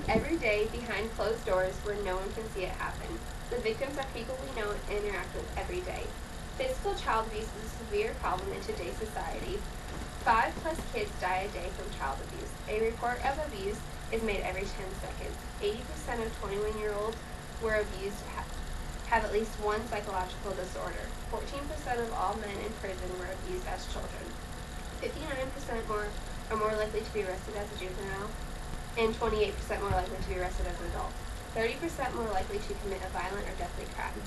every day behind closed doors where no one can see it happen. The victims are people we know and interact with every day. Physical child abuse is a severe problem in today's society. 5+ kids die a day from child abuse. A report of abuse is made every 10 seconds. 80% of 21-year-olds were abused have at least one psychological disorder. 14% of all men in prison were abused as children. 59% are more likely to be arrested as a juvenile, and 28% more likely to be arrested as an adult. 30% more likely to commit a violent or deathly crime.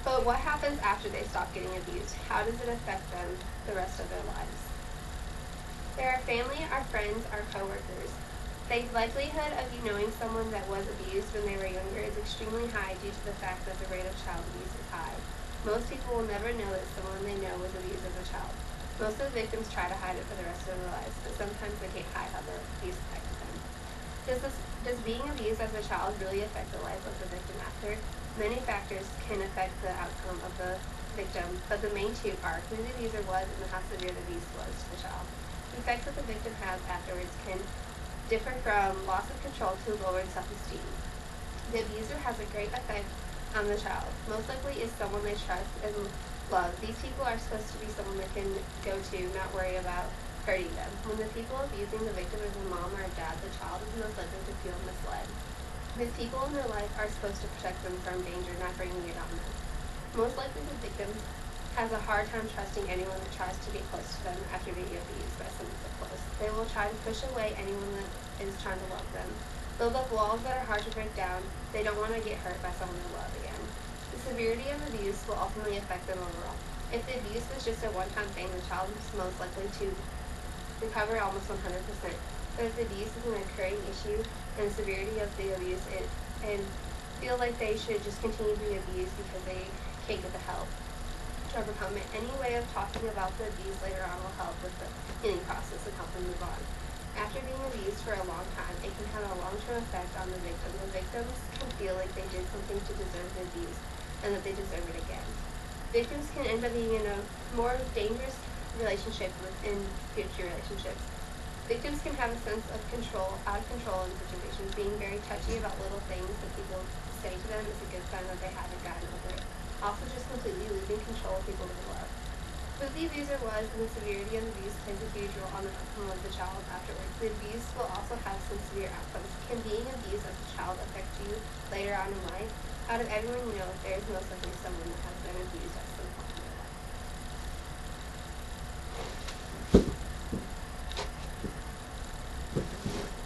But what happens after they stop getting abused? How does it affect them the rest of their lives? There are family, our friends, our coworkers. The likelihood of you knowing someone that was abused when they were younger is extremely high due to the fact that the rate of child abuse is high. Most people will never know that someone they know was abused as a child. Most of the victims try to hide it for the rest of their lives, but sometimes they can't hide how the abuse affected them. Does being abused as a child really affect the life of the victim after? Many factors can affect the outcome of the victim, but the main two are who the abuser was and how severe the abuse was to the child. The effects that the victim has afterwards can differ from loss of control to lowered self-esteem. The abuser has a great effect on the child. Most likely is someone they trust and love. These people are supposed to be someone they can go to, not worry about hurting them. When the people abusing the victim is a mom or a dad, the child is most likely to feel misled. These people in their life are supposed to protect them from danger, not bringing it on them. Most likely the victim has a hard time trusting anyone that tries to get close to them after being abused by someone so close. They will try to push away anyone that is trying to love them. Build up walls that are hard to break down. They don't want to get hurt by someone they love again. The severity of abuse will ultimately affect them overall. If the abuse was just a one-time thing, the child is most likely to recover almost 100%. But if the abuse is an occurring issue and the severity of the abuse and feel like they should just continue to be abused because they can't get the help to overcome it. Any way of talking about the abuse later on will help with the healing process and help them move on. After being abused for a long time, it can have a long-term effect on the victim. The victims can feel like they did something to deserve the abuse and that they deserve it again. Victims can end up being in a more dangerous relationship in future relationships. Victims can have a sense of out of control in situations. Being very touchy about little things that people say to them is a good sign that they haven't gotten over it. Also, just completely losing control of people they love. Who the abuser was and the severity of the abuse plays a huge role on the outcome of the child afterwards. The abuse will also have some severe outcomes. Can being abused as a child affect you later on in life? Out of everyone you know, there is most likely someone that has been abused at some point in their life.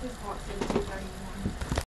His heart said 2:31.